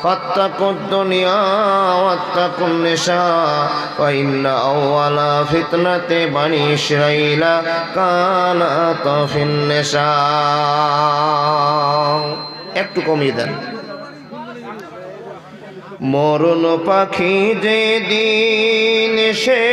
فاتقوا الدنيا واتقوا النساء وإن أول فتنة بني إسرائيل كانت في النساء একটু কমিয়ে দেন। মরণ পাখি যেদিন সে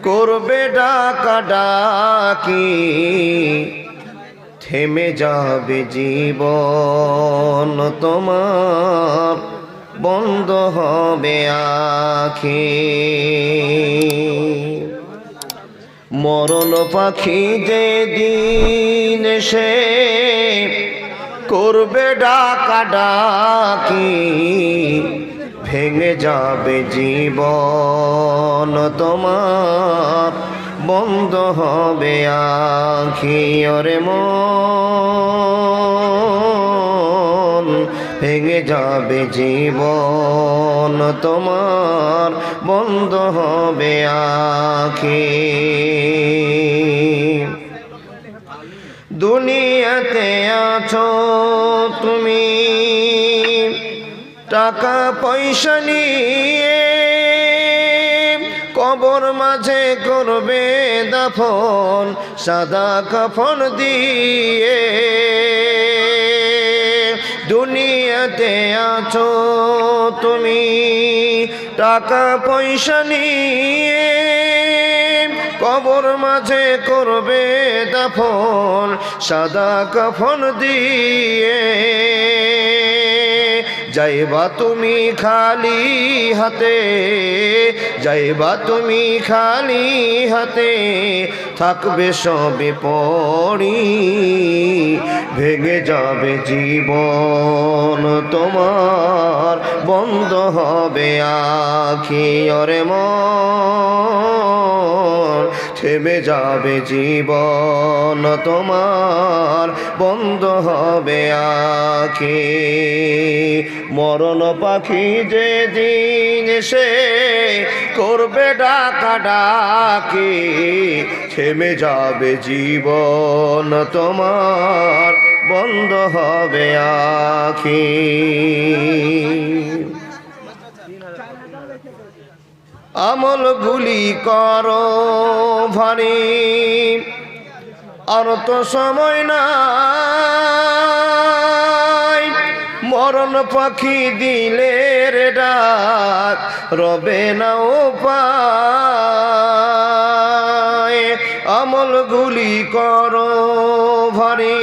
করবে ডাকাডাকি, থেমে যাবে জীবন তোমার, বন্ধ হবে আখি। মরণ পাখি যেদিন সে করবে ডাকাডাকি, ভেঙে যাবে জীবন তোমার, বন্ধ হবে আখি। ওরে মন, ভেঙে যাবে জীবন তোমার, বন্ধ হবে আখি। দুনিয়াতে আছো তুমি টাকা পয়সা নিয়ে, কবর মাঝে করবে দাফন সাদা কাফন দিয়ে। দুনিয়াতে আছো তুমি টাকা পয়সা নিয়ে, কবর মাঝে করবে দাফন সাদা কাফন দিয়ে। যাইবা তুমি খালি হাতে, যাইবা তুমি খালি হাতে, থাকবে সবে পড়ি, ভেঙে যাবে জীবন তোমার, বন্ধ হবে আখি। ওরে মন, থেমে যাবে জীবন তোমার, বন্ধ হবে আখি। মরণ পাখি যেদিন সে করবে ডাকাডাকি, থেমে যাবে জীবন তোমার, বন্ধ হবে আখি। আমলগুলি করো ভারী, আর তো সময় নাই। মরণ পাখি দিলে রে ডাক, রবে না উপায়। আমলগুলি করো ভারী,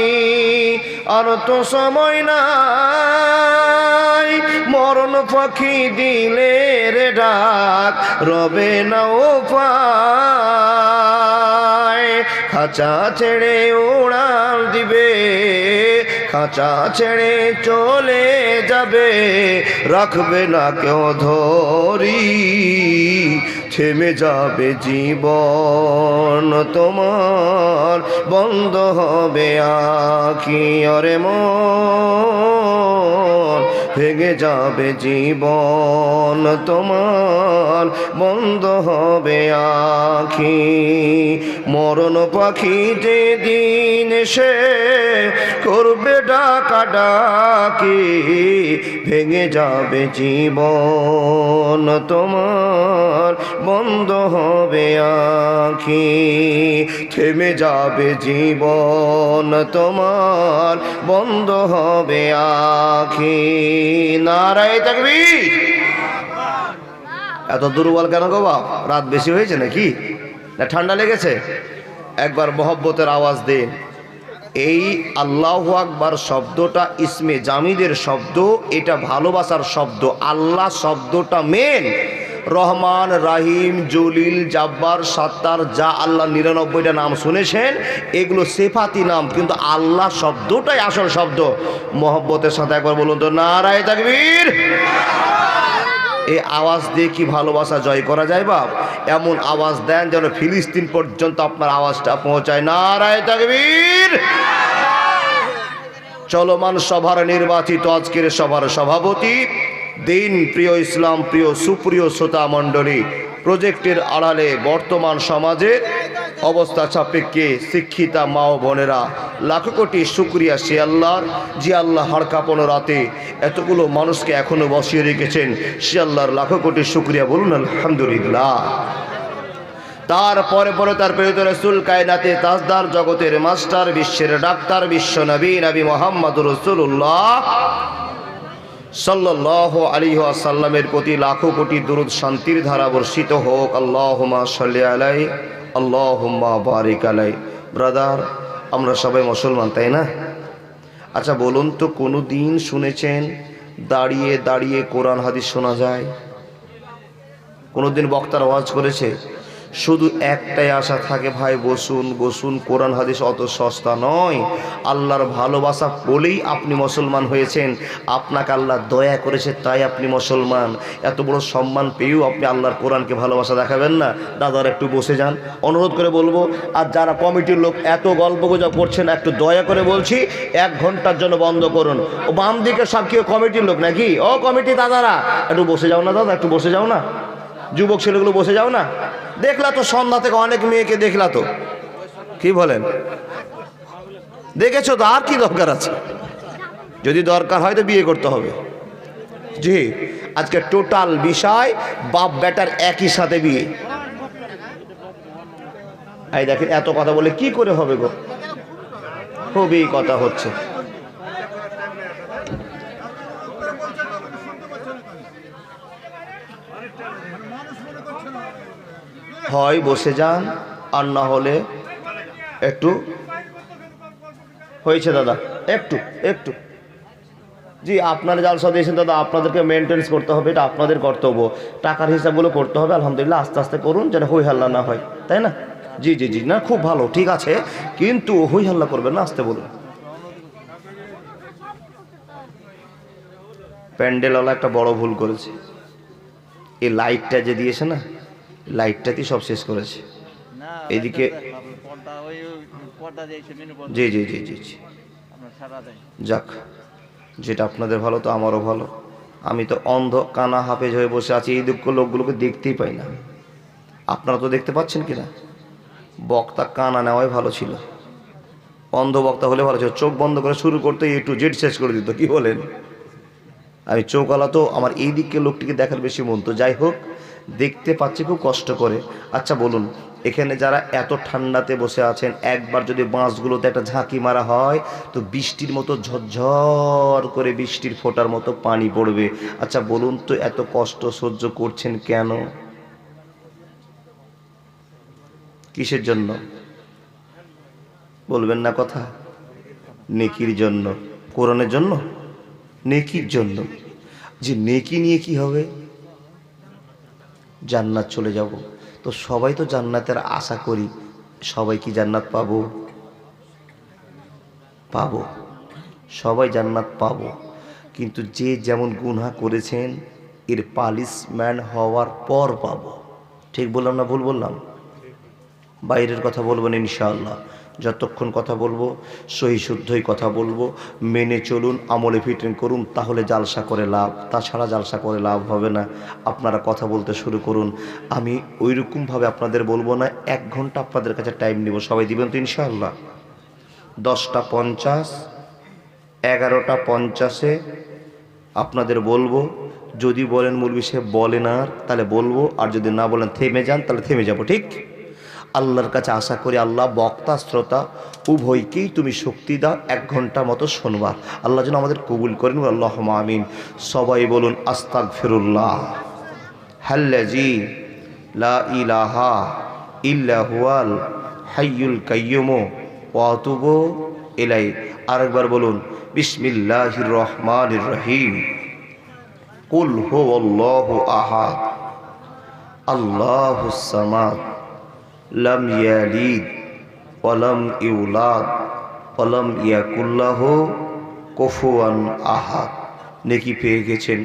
আর তো সময় নাই। মরণ পাখি দিলে রে ডাক, রবে না উপায়। খাঁচা ছেড়ে উড়াল দিবে, খাঁচা ছেড়ে চলে যাবে, রাখবে না কেউ ধরি, থেমে যাবে জীবন তোমার, বন্ধ হবে আখি। ওরে মন, ভেঙে যাবে জীবন তোমার, বন্ধ হবে আখি। মরণ পাখি যেদিন সে করবে ডাকাডাকি, ভেঙে যাবে জীবন তোমার, বন্ধ হবে আখি। থেমে যাবে জীবন তোমার, বন্ধ হবে আখি। নারায়ে তাকবীর। এত দুর্বল কেন গো বাপ? রাত বেশি হয়েছে নাকি, না ঠান্ডা লেগেছে? একবার মহব্বতের আওয়াজ দিন। এই আল্লাহু আকবার শব্দটা ইসমে জামিদের শব্দ, এটা ভালোবাসার শব্দ। আল্লাহ শব্দটা মেন। রহমান, রাহিম, জলিল, জাব্বার, সাত্তার, যা আল্লাহ ৯৯টা নাম শুনেছেন এগুলো সেফাতি নাম, কিন্তু আল্লাহ শব্দটাই আসল শব্দ। মহব্বতের সাথে একবার বলুন তো নারায়ে তাকবীর। এই আওয়াজ দিয়ে কি ভালোবাসা জয় করা যায় বাপ? এমন আওয়াজ দেন যেন ফিলিস্তিন পর্যন্ত আপনার আওয়াজটা পৌঁছায়। নারায়ে তাকবীর। চলমান সভার নির্বাচিত আজকের সভার সভাপতি, দিন প্রিয়, ইসলাম প্রিয়, সুপ্রিয় শ্রোতা মণ্ডলী, প্রজেক্টের আড়ালে বর্তমান সমাজে অবস্থা সাপেক্ষে শিক্ষিতা মা ও বোনেরা লাখো কোটি শুকরিয়া সে আল্লাহর, যে আল্লাহ হাড় কাঁপানো রাতে এতগুলো মানুষকে এখনো বসিয়ে রেখেছেন, সে আল্লাহর লাখো কোটি শুকরিয়া, বলুন আলহামদুলিল্লাহ। তারপরে পরে তার প্রেরিত রাসূল, কায়নাতে তাজদার, জগতের মাস্টার, বিশ্বের ডাক্তার, বিশ্ব নবী নবী মুহাম্মদুর রাসূলুল্লাহ সাল্লাল্লাহু আলাইহি ওয়াসাল্লামের প্রতি লাখো কোটি দরুদ শান্তির ধারা বর্ষিত হোক। আল্লাহুম্মা সাল্লি আলাইহি, আল্লাহুম্মা বারিক আলাইহি। ব্রাদার, আমরা সবাই মুসলমান, তাই না? আচ্ছা বলুন তো, কোনো দিন শুনেছেন দাঁড়িয়ে দাঁড়িয়ে কোরআন হাদিস শোনা যায়? কোনো দিন বক্তার ওয়াজ করেছে? শুধু একটাই আশা থাকে, ভাই বসুন বসুন, কোরআন হাদিস অত সস্তা নয়। আল্লাহর ভালোবাসা বলেই আপনি মুসলমান হয়েছেন, আপনাকে আল্লাহ দয়া করেছে তাই আপনি মুসলমান। এত বড় সম্মান পেয়েও আপনি আল্লাহর কোরআনকে ভালোবাসা দেখাবেন না? দাদারা একটু বসে যান, অনুরোধ করে বলবো। আর যারা কমিটির লোক এত গল্পগুজব করছেন, একটু দয়া করে বলছি 1 ঘন্টার জন্য বন্ধ করুন। ও বাম দিকে সব কেউ কমিটির লোক নাকি? ও কমিটি দাদারা একটু বসে যাও না, দাদা একটু বসে যাও না, যুবক ছেলেগুলো বসে যাও না। দেখলা তো সন্ধ্যা থেকে অনেক মেয়েকে দেখলা তো, কি বলেন? দেখেছো তো, আর কি দরকার আছে? যদি দরকার হয় তো বিয়ে করতে হবে। জি, আজকে টোটাল বিষয় বাপ বেটার একই সাথে বিয়ে। এই দেখেন, এত কথা বলে কি করে হবে গো? খুবই কথা হচ্ছে। হয় বসে যান, আর না হলে একটু হয়েছে দাদা, একটু একটু জি, আপনারা জালসা দিয়েছেন দাদা, আপনাদেরকে মেনটেন্স করতে হবে, এটা আপনাদের কর্তব্য। টাকার হিসাবগুলো করতে হবে, আলহামদুলিল্লাহ আস্তে আস্তে করুন, যেন হই হাল্লা না হয়, তাই না? জি জি জি, না খুব ভালো, ঠিক আছে, কিন্তু হই হাল্লা করবেন না, আস্তে বলুন। প্যান্ডেলওয়ালা একটা বড় ভুল করেছে, এই লাইটটা যে দিয়েছে না, লাইটটাতেই সব শেষ করেছে। এদিকে জি জি জি জি জি, যাক, যেটা আপনাদের ভালো তো আমারও ভালো। আমি তো অন্ধ কানা হাফেজ হয়ে বসে আছি, এই দুঃখ লোকগুলোকে দেখতেই পাই না। আপনারা তো দেখতে পাচ্ছেন কিনা? বক্তা কানা নেওয়াই ভালো ছিল, অন্ধ বক্তা হলে ভালো ছিল। চোখ বন্ধ করে শুরু করতে A to Z শেষ করে দিত, কি বলেন? আমি চোখওয়ালা তো, আমার এই দিকে লোকটিকে দেখার বেশি মন। তো যাই হোক, দেখতে পাচ্ছি খুব কষ্ট করে। আচ্ছা বলুন, এখানে যারা এত ঠান্ডাতে বসে আছেন, একবার যদি বাঁশগুলোতে একটা ঝাঁকি মারা হয় তো বৃষ্টির মতো ঝরঝর করে বৃষ্টির ফোঁটার মতো পানি পড়বে। আচ্ছা বলুন তো, এত কষ্ট সহ্য করছেন কেন? কিসের জন্য বলবেন না কথা? নেকির জন্য, কোরআনের জন্য, নেকির জন্য। যে নেকি নিয়ে কি হবে? জান্নাত চলে যাব। তো সবাই তো জান্নাতের আশা করি, সবাই কি জান্নাত পাবো? পাবো, সবাই জান্নাত পাবো, কিন্তু যে যেমন গুনাহ করেছেন এর পানিশমেন্ট হওয়ার পর পাবো। ঠিক বললাম না ভুল বললাম? বাইরের কথা বলবেন ইনশাআল্লাহ। যতক্ষণ কথা বলবো সহি শুদ্ধই কথা বলবো, মেনে চলুন, আমলে ফিটিং করুন, তাহলে জালসা করে লাভ, তাছাড়া জালসা করে লাভ হবে না। আপনারা কথা বলতে শুরু করুন, আমি ওইরকমভাবে আপনাদের বলবো না। 1 ঘন্টা আপনাদের কাছে টাইম নিব, সবাই দিবেন তো ইনশাআল্লাহ? 10:50 11:50 আপনাদের বলবো। যদি বলেন মৌলভী সাহেব বলেন আর, তাহলে বলবো, আর যদি না বলেন থেমে যান, তাহলে থেমে যাব। ঠিক? আল্লাহর কাছে আশা করি আল্লাহ বক্তা শ্রোতা উভয়কেই তুমি শক্তি দাও 1 ঘন্টার মতো শুনবার। আল্লাহ যেন আমাদের কবুল করেন, আল্লাহুম্মা আমিন। সবাই বলুন আস্তাগফিরুল্লাহ হাল্লাযী লা ইলাহা ইল্লা হুয়াল হাইয়ুল কাইয়্যুম ওয়া আতুবু ইলাইহি। আরেকবার বলুন বিসমিল্লাহির রহমানির রহিম। কুল হুয়াল্লাহু আহাদ আল্লাহুস সামাদ লাম ইয়ালিদ ওয়ালাম ইউলাদ ওয়ালাম ইয়াকুল লাহু কুফুয়ান আহাদ। নেকি পেয়ে গেছেন,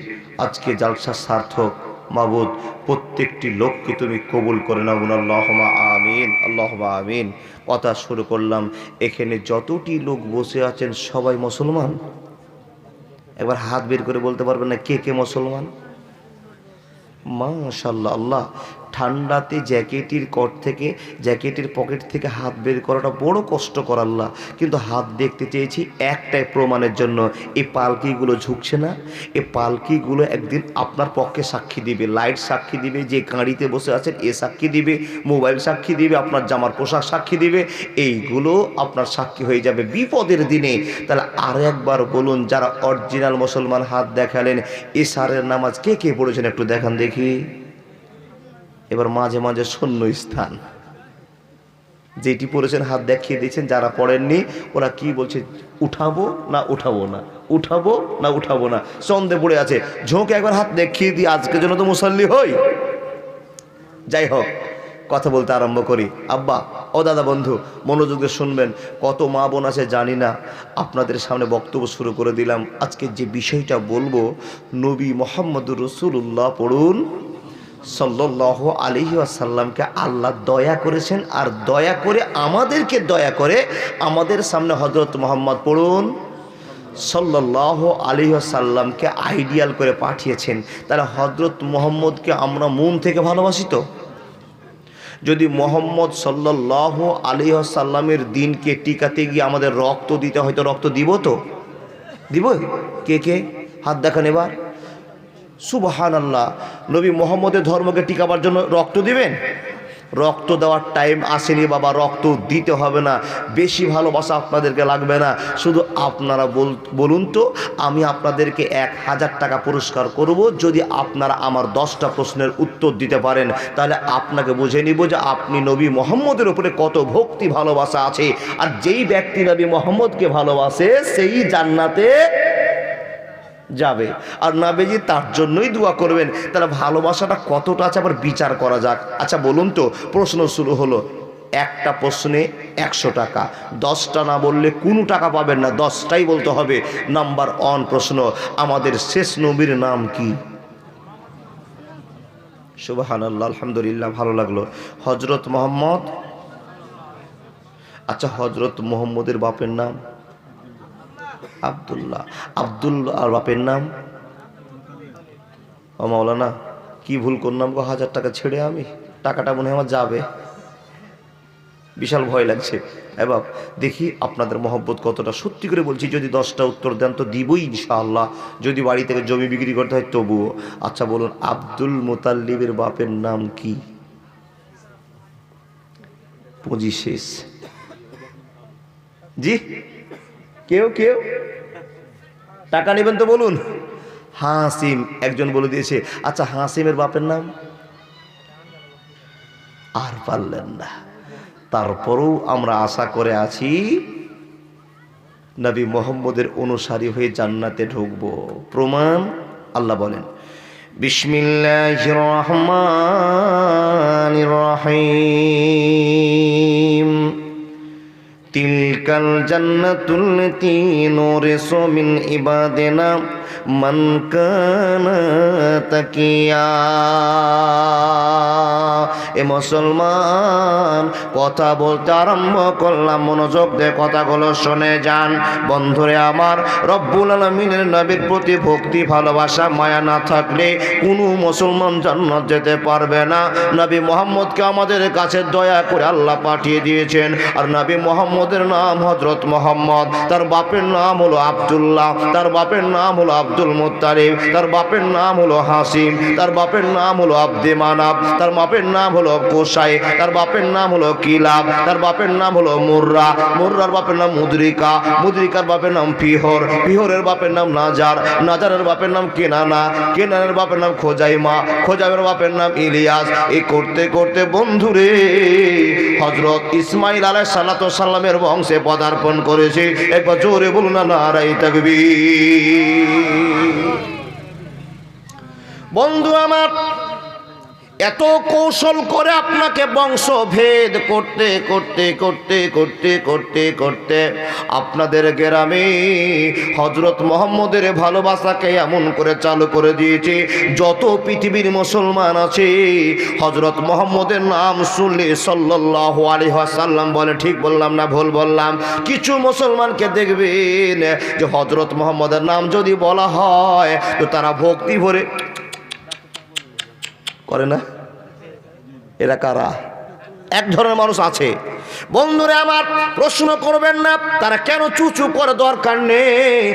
আজকে জালসা সার্থক। মাবুদ, প্রত্যেকটি লোককে তুমি কবুল করে নাও, আল্লাহুম্মা আমিন, আল্লাহুম্মা আমিন। কথা শুরু করলাম। এখানে যতটি লোক বসে আছেন সবাই মুসলমান? একবার হাত বের করে বলতে পারবেন না কে কে মুসলমান? মাশাআল্লাহ, আল্লাহ ঠান্ডাতে জ্যাকেটের পকেট থেকে হাত বের করাটা বড় কষ্টকর আল্লাহ, কিন্তু হাত দেখতে চেয়েছি একটাই প্রমাণের জন্য। এই পালকিগুলো ঝুঁকছে না, এই পালকিগুলো একদিন আপনার পক্ষে সাক্ষী দিবে, লাইট সাক্ষী দিবে, যে গাড়িতে বসে আছেন এ সাক্ষী দিবে, মোবাইল সাক্ষী দিবে, আপনার জামার পোশাক সাক্ষী দিবে, এইগুলো আপনার সাক্ষী হয়ে যাবে বিপদের দিনে। তাহলে আর একবার বলুন, যারা অরিজিনাল মুসলমান হাত দেখালেন, এশারের নামাজ কে কে পড়েছেন একটু দেখান দেখি। এবার মাঝে মাঝে শূন্য স্থান, যেটি পড়েছেন হাত দেখিয়ে দিয়েছেন, যারা পড়েননি ওরা কি বলছে, উঠাবো না উঠাবো না, উঠাবো না উঠাবো না, সন্দেহ পড়ে আছে। ঝোঁকে একবার হাত দেখিয়ে দিই, আজকের জন্য তো মুসল্লি হই। যাই হোক, কথা বলতে আরম্ভ করি। আব্বা ও দাদা বন্ধু মনোযোগ দিয়ে শুনবেন, কত মা বোন আছে জানি না, আপনাদের সামনে বক্তব্য শুরু করে দিলাম। আজকে যে বিষয়টা বলবো, নবী মুহাম্মদুর রাসূলুল্লাহ পড়ুন সাল্লাল্লাহু আলাইহি ওয়াসাল্লামকে আল্লাহ দয়া করেছেন, আর দয়া করে আমাদেরকে দয়া করে আমাদের সামনে হযরত মুহাম্মদ পড়ুন সাল্লাল্লাহু আলাইহি ওয়াসাল্লামকে আইডিয়াল করে পাঠিয়েছেন। তাহলে হযরত মুহাম্মদকে আমরা মন থেকে ভালোবাসি তো? যদি মুহাম্মদ সাল্লাল্লাহু আলাইহি ওয়াসাল্লামের দিনকে টিকাতে গিয়ে আমাদের রক্ত দিতে হয়তো রক্ত দিব তো? দিব? কে কে হাত দেখান এবার। সুবহানাল্লাহ, নবী মুহাম্মদের ধর্মকে টিকাবার জন্য রক্ত দিবেন? রক্ত দেওয়ার টাইম আসেনি বাবা, রক্ত দিতে হবে না, বেশি ভালোবাসা আপনাদেরকে লাগবে না। শুধু আপনারা বলুন তো, আমি আপনাদেরকে 1000 টাকা পুরস্কার করব যদি আপনারা আমার 10টা প্রশ্নের উত্তর দিতে পারেন। তাহলে আপনাকে বুঝে নিব যে আপনি নবী মুহাম্মদের উপরে কত ভক্তি ভালোবাসা আছে। আর যেই ব্যক্তি নবী মুহাম্মদকে ভালোবাসে সেই জান্নাতে যাবে, আর নবীজি তার জন্যই দোয়া করবেন। তাহলে ভালোবাসাটা কতটা আছে আবার বিচার করা যাক। আচ্ছা বলুন তো, প্রশ্ন শুরু হলো, একটা প্রশ্নে 100 টাকা, 10টা না বললে কোনো টাকা পাবেন না, 10টাই বলতে হবে। নাম্বার 1 প্রশ্ন, আমাদের শেষ নবীর নাম কি? সুবহানাল্লাহ, আলহামদুলিল্লাহ, ভালো লাগলো। হযরত মুহাম্মদ। আচ্ছা, হযরত মুহাম্মদের বাপের নাম আব্দুল্লাহ। আব্দুল্লাহ আর বাপের নাম? ও মাওলানা, কি ভুল করলাম গো, 1000 টাকা ছেড়ে আমি, টাকাটা মনে হয় আমার যাবে, বিশাল ভয় লাগছে। এবার দেখি আপনাদের মহব্বত কতটা। সত্যি করে বলছি, যদি 10টা উত্তর দেন তো দিবই ইনশাআল্লাহ, যদি বাড়ি থেকে জমি বিক্রি করতে হয় তবুও। আচ্ছা বলুন, আব্দুল মুতাল্লিবের বাপের নাম কি? পুঁজি শেষ। জি, কেউ কেউ টাকা নেবেন তো বলুন। হাসিম, একজন বলে দিয়েছে। আচ্ছা, হাসিমের বাপের নাম? আর পারলেন না। তারপরেও আমরা আশা করে আছি নবী মুহাম্মদের অনুসারী হয়ে জান্নাতে ঢুকবো। প্রমাণ আল্লাহ বলেন, বিসমিল্লাহির রহমানির রহিম, তিলকাল জান্নাতুল্লাতী নুরিসু মিন ইবাদিনা মান কানা তাকিয়া। এ মুসলমান, কথা বলতে আরম্ভ করলাম, মনোযোগ দিয়ে কথাগুলো শুনে যান। বন্ধুরে আমার, রব্বুল আলামিনের নবীর প্রতি ভক্তি ভালোবাসা মায়া না থাকলে কোনো মুসলমান জান্নাত যেতে পারবে না। নবী মুহাম্মদকে আমাদের কাছে দয়া করে আল্লাহ পাঠিয়ে দিয়েছেন। আর নবী মুহাম্মদের নাম হযরত মুহাম্মদ, তার বাপের নাম হলো আব্দুল্লাহ, তার বাপের নাম হলো আব্দুল মুত্তালিব, তার বাপের নাম হলো হাসিম, তার বাপের নাম হলো আব্দে মানাব, তার বাপের নাম হলো কোসাই, তার বাপের নাম হলো কিলাব, তার বাপের নাম হলো মুররা, মুররার বাপের নাম মুদরিকা, মুদরিকার বাপের নাম ফিহর, ফিহরের বাপের নাম নাজার, নাজারের বাপের নাম কেনানা, কেনানের বাপের নাম খোজাইমা, খোজাইমের বাপের নাম ইলিয়াস। এই করতে করতে বন্ধুরে হযরত ইসমাঈল আলাইহিস সালাতু ওয়াস সালামের বংশে পদার্পণ করেছে। একবার জোরে বলুন না, নারায়ে তাকবীর। বন্ধু আমার, এত কৌশল করে আপনাকে বংশভেদ করতে করতে করতে করতে করতে করতে আপনাদের গ্রামে হযরত মুহাম্মদের ভালোবাসাকে এমন করে চালু করে দিয়েছে, যত পৃথিবীর মুসলমান আছে হযরত মুহাম্মদের নাম শুনলে সাল্লাল্লাহু আলাইহি ওয়াসাল্লাম বলে। ঠিক বললাম না ভুল বললাম? কিছু মুসলমানকে দেখবেন যে হযরত মুহাম্মদের নাম যদি বলা হয় তো তারা ভক্তি ভরে করে না, এরা কারা? এক ধরনের মানুষ আছে। বন্ধুরা আমার, প্রশ্ন করবেন না তারা কেন চুচু করে, দরকার নেই।